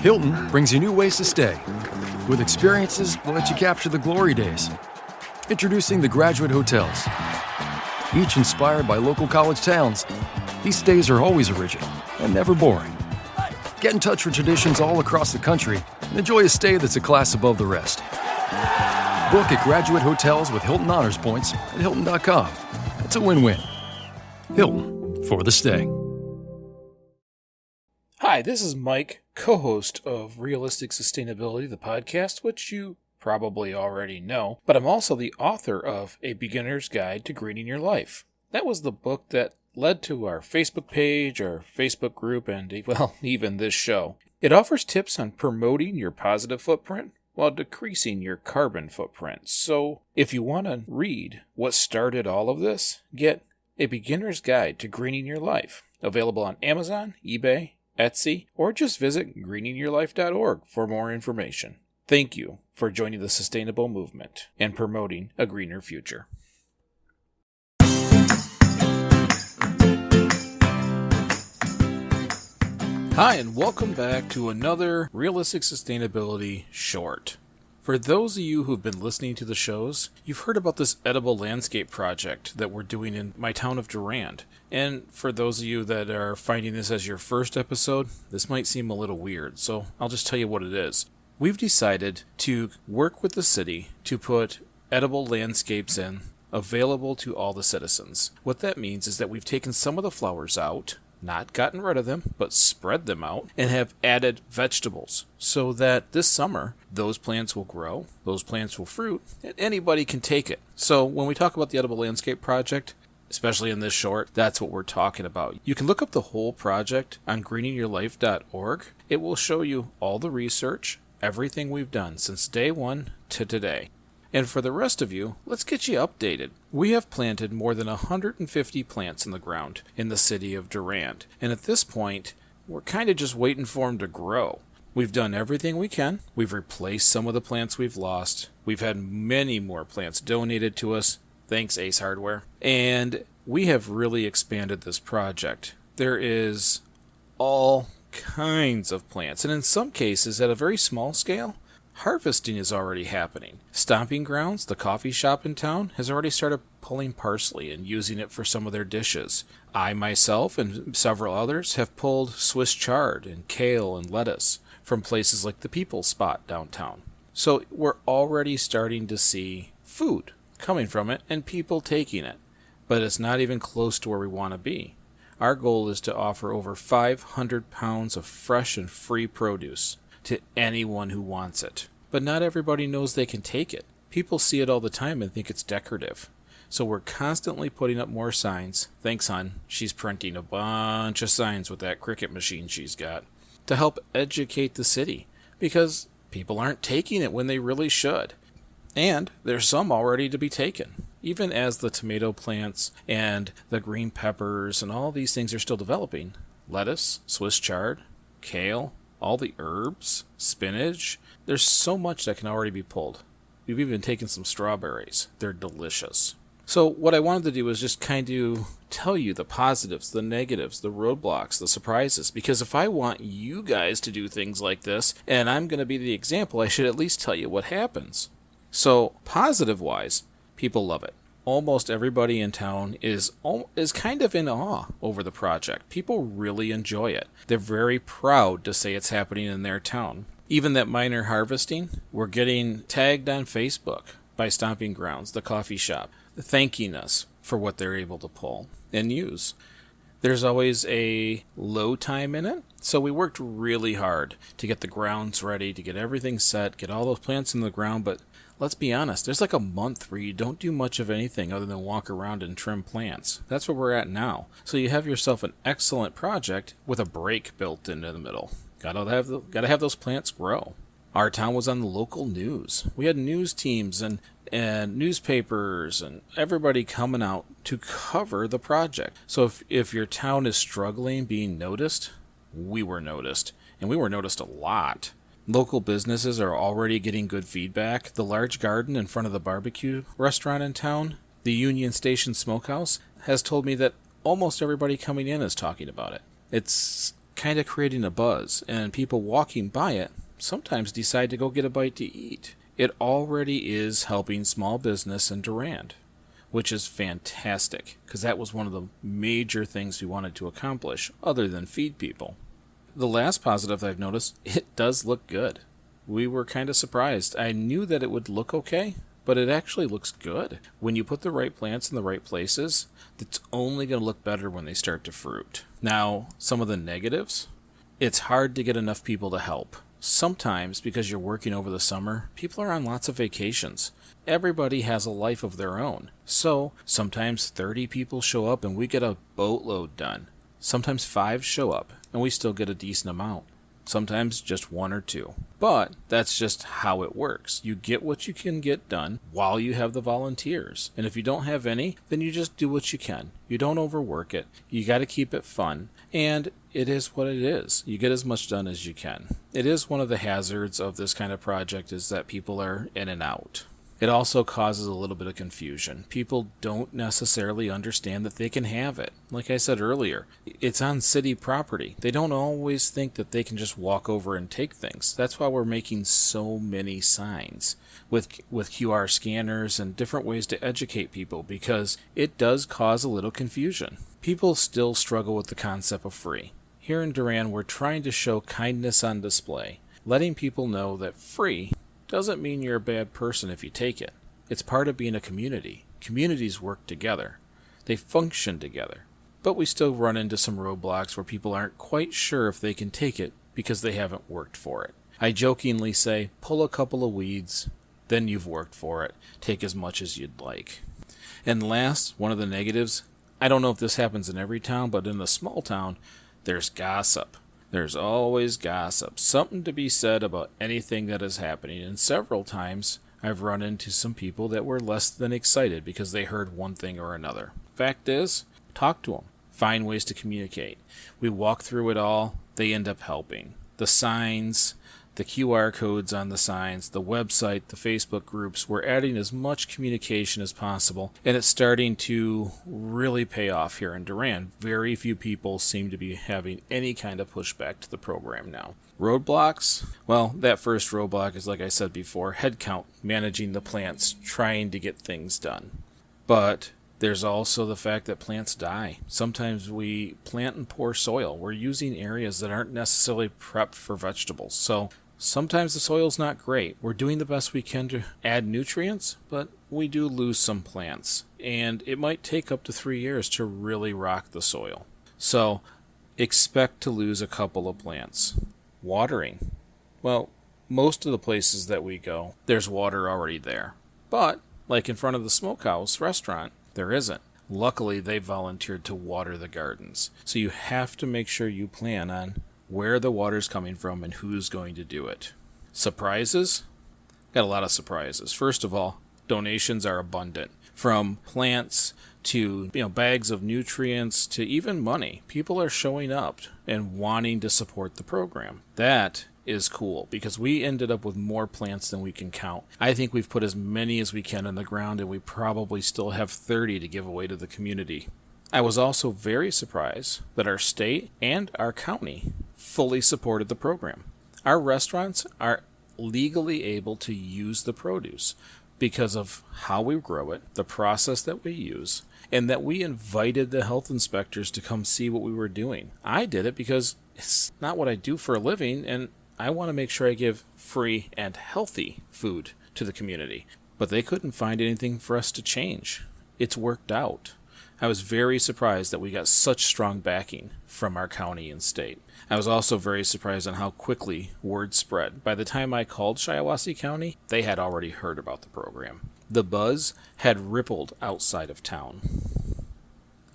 Hilton brings you new ways to stay. With experiences that let you capture the glory days. Introducing the Graduate Hotels. Each inspired by local college towns, these stays are always original and never boring. Get in touch with traditions all across the country and enjoy a stay that's a class above the rest. Book at Graduate Hotels with Hilton Honors Points at Hilton.com. It's a win-win. Hilton, for the stay. Hi, this is Mike, co-host of Realistic Sustainability, the podcast, which you probably already know, but I'm also the author of A Beginner's Guide to Greening Your Life. That was the book that led to our Facebook page, our Facebook group, and, well, even this show. It offers tips on promoting your positive footprint while decreasing your carbon footprint. So, if you want to read what started all of this, get A Beginner's Guide to Greening Your Life, available on Amazon, eBay, Etsy, or just visit greeningyourlife.org for more information. Thank you for joining the sustainable movement and promoting a greener future. Hi, and welcome back to another Realistic Sustainability short. For those of you who've been listening to the shows, you've heard about this edible landscape project that we're doing in my town of Durand. And for those of you that are finding this as your first episode, this might seem a little weird, so I'll just tell you what it is. We've decided to work with the city to put edible landscapes in, available to all the citizens. What that means is that we've taken some of the flowers out, not gotten rid of them, but spread them out, and have added vegetables so that this summer those plants will grow, those plants will fruit, and anybody can take it. So when we talk about the Edible Landscape Project, especially in this short, that's what we're talking about. You can look up the whole project on greeningyourlife.org. It will show you all the research, everything we've done since day one to today. And for the rest of you, let's get you updated. We have planted more than 150 plants in the ground in the city of Durand. And at this point, we're kind of just waiting for them to grow. We've done everything we can. We've replaced some of the plants we've lost. We've had many more plants donated to us. Thanks, Ace Hardware. And we have really expanded this project. There is all kinds of plants. And in some cases, at a very small scale, harvesting is already happening. Stomping Grounds, the coffee shop in town, has already started pulling parsley and using it for some of their dishes. I myself and several others have pulled Swiss chard and kale and lettuce from places like the People's Spot downtown. So we're already starting to see food coming from it and people taking it. But it's not even close to where we want to be. Our goal is to offer over 500 pounds of fresh and free produce to anyone who wants it. But not everybody knows they can take it. People see it all the time and think it's decorative. So we're constantly putting up more signs. Thanks, hon. She's printing a bunch of signs with that Cricut machine she's got to help educate the city because people aren't taking it when they really should. And there's some already to be taken. Even as the tomato plants and the green peppers and all these things are still developing, lettuce, Swiss chard, kale, all the herbs, spinach, there's so much that can already be pulled. We've even taken some strawberries. They're delicious. So what I wanted to do was just kind of tell you the positives, the negatives, the roadblocks, the surprises. Because if I want you guys to do things like this, and I'm going to be the example, I should at least tell you what happens. So positive-wise, people love it. Almost everybody in town is kind of in awe over the project. People really enjoy it. They're very proud to say it's happening in their town. Even that minor harvesting, we're getting tagged on Facebook by Stomping Grounds, the coffee shop, thanking us for what they're able to pull and use. There's always a low time in it, so we worked really hard to get the grounds ready, to get everything set, get all those plants in the ground, but let's be honest, there's like a month where you don't do much of anything other than walk around and trim plants. That's where we're at now. So you have yourself an excellent project with a break built into the middle. Gotta have those plants grow. Our town was on the local news. We had news teams and newspapers and everybody coming out to cover the project. So if your town is struggling being noticed, we were noticed. And we were noticed a lot. Local businesses are already getting good feedback. The large garden in front of the barbecue restaurant in town, the Union Station Smokehouse, has told me that almost everybody coming in is talking about it. It's kind of creating a buzz, and people walking by it sometimes decide to go get a bite to eat. It already is helping small business in Durand, which is fantastic, because that was one of the major things we wanted to accomplish, other than feed people. The last positive I've noticed, it does look good. We were kind of surprised. I knew that it would look okay, but it actually looks good. When you put the right plants in the right places, it's only going to look better when they start to fruit. Now, some of the negatives, it's hard to get enough people to help. Sometimes, because you're working over the summer, people are on lots of vacations. Everybody has a life of their own. So, sometimes 30 people show up and we get a boatload done. Sometimes 5 show up and we still get a decent amount. Sometimes just 1 or 2. But that's just how it works. You get what you can get done while you have the volunteers. And if you don't have any, then you just do what you can. You don't overwork it. You got to keep it fun. And it is what it is. You get as much done as you can. It is one of the hazards of this kind of project is that people are in and out. It also causes a little bit of confusion. People don't necessarily understand that they can have it. Like I said earlier, it's on city property. They don't always think that they can just walk over and take things. That's why we're making so many signs with QR scanners and different ways to educate people, because it does cause a little confusion. People still struggle with the concept of free. Here in Durand, we're trying to show kindness on display, letting people know that free doesn't mean you're a bad person if you take it. It's part of being a community. Communities work together. They function together. But we still run into some roadblocks where people aren't quite sure if they can take it because they haven't worked for it. I jokingly say, pull a couple of weeds, then you've worked for it. Take as much as you'd like. And last, one of the negatives, I don't know if this happens in every town, but in the small town, there's gossip. There's always gossip, something to be said about anything that is happening, and several times I've run into some people that were less than excited because they heard one thing or another. Fact is, talk to them. Find ways to communicate. We walk through it all. They end up helping. The signs, the QR codes on the signs, the website, the Facebook groups, we're adding as much communication as possible, and it's starting to really pay off here in Durand. Very few people seem to be having any kind of pushback to the program now. Roadblocks? Well, that first roadblock is, like I said before, headcount, managing the plants, trying to get things done. But there's also the fact that plants die. Sometimes we plant in poor soil. We're using areas that aren't necessarily prepped for vegetables. So sometimes the soil's not great. We're doing the best we can to add nutrients, but we do lose some plants. And it might take up to 3 years to really rock the soil. So expect to lose a couple of plants. Watering. Well, most of the places that we go, there's water already there. But, like in front of the smokehouse restaurant, there isn't. Luckily, they volunteered to water the gardens. So you have to make sure you plan on where the water's coming from and who's going to do it. Surprises? Got a lot of surprises. First of all, donations are abundant. From plants to bags of nutrients to even money. People are showing up and wanting to support the program. That is cool because we ended up with more plants than we can count. I think we've put as many as we can in the ground, and we probably still have 30 to give away to the community. I was also very surprised that our state and our county fully supported the program. Our restaurants are legally able to use the produce because of how we grow it, the process that we use, and that we invited the health inspectors to come see what we were doing. I did it because it's not what I do for a living, and I want to make sure I give free and healthy food to the community. But they couldn't find anything for us to change. It's worked out. I was very surprised that we got such strong backing from our county and state. I was also very surprised on how quickly word spread. By the time I called Shiawassee County, they had already heard about the program. The buzz had rippled outside of town.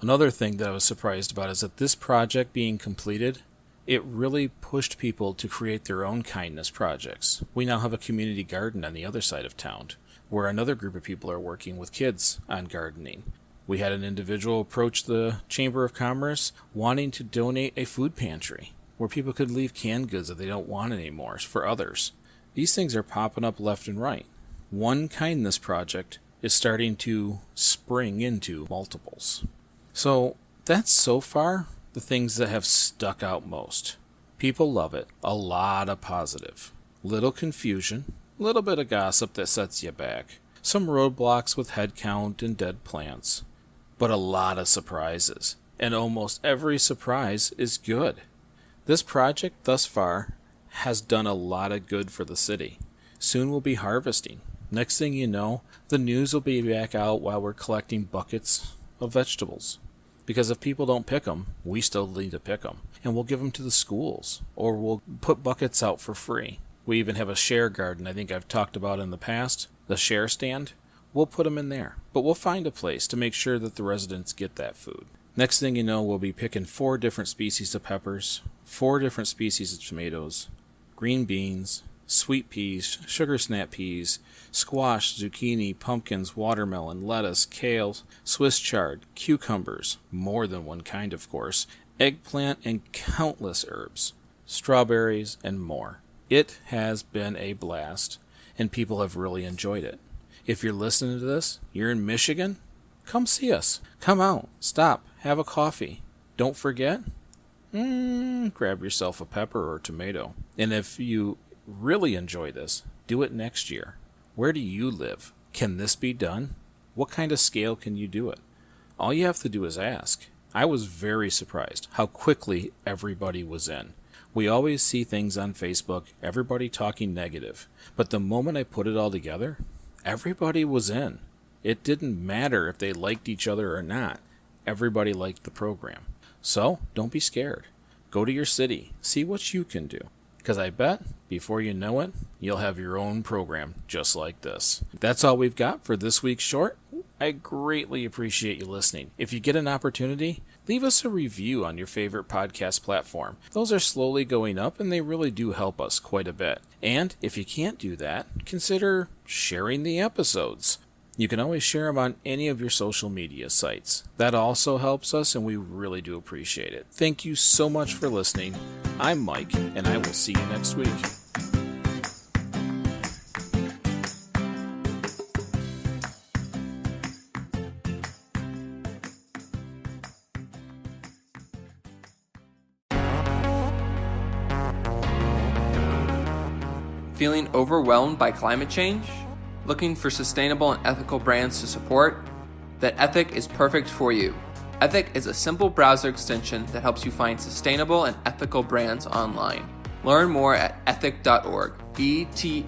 Another thing that I was surprised about is that this project being completed, it really pushed people to create their own kindness projects. We now have a community garden on the other side of town, where another group of people are working with kids on gardening. We had an individual approach the Chamber of Commerce wanting to donate a food pantry, where people could leave canned goods that they don't want anymore for others. These things are popping up left and right. One kindness project is starting to spring into multiples. So that's so far the things that have stuck out most. People love it. A lot of positive. Little confusion. Little bit of gossip that sets you back. Some roadblocks with head count and dead plants. But a lot of surprises. And almost every surprise is good. This project thus far has done a lot of good for the city. Soon we'll be harvesting. Next thing you know, the news will be back out while we're collecting buckets of vegetables. Because if people don't pick them, we still need to pick them. And we'll give them to the schools. Or we'll put buckets out for free. We even have a share garden I think I've talked about in the past. The share stand. We'll put them in there. But we'll find a place to make sure that the residents get that food. Next thing you know, we'll be picking 4 different species of peppers, 4 different species of tomatoes, green beans, sweet peas, sugar snap peas, squash, zucchini, pumpkins, watermelon, lettuce, kale, Swiss chard, cucumbers, more than one kind of course, eggplant, and countless herbs, strawberries, and more. It has been a blast, and people have really enjoyed it. If you're listening to this, you're in Michigan, come see us. Come out, stop, have a coffee. Don't forget, grab yourself a pepper or tomato. And if you really enjoy this, do it next year. Where do you live? Can this be done? What kind of scale can you do it? All you have to do is ask. I was very surprised how quickly everybody was in. We always see things on Facebook, everybody talking negative. But the moment I put it all together, everybody was in. It didn't matter if they liked each other or not. Everybody liked the program. So, don't be scared. Go to your city. See what you can do. Because I bet, before you know it, you'll have your own program just like this. That's all we've got for this week's short. I greatly appreciate you listening. If you get an opportunity, leave us a review on your favorite podcast platform. Those are slowly going up, and they really do help us quite a bit. And if you can't do that, consider sharing the episodes. You can always share them on any of your social media sites. That also helps us, and we really do appreciate it. Thank you so much for listening. I'm Mike, and I will see you next week. Feeling overwhelmed by climate change? Looking for sustainable and ethical brands to support? Then Ethic is perfect for you. Ethic is a simple browser extension that helps you find sustainable and ethical brands online. Learn more at ethyk.org, ethyk.org.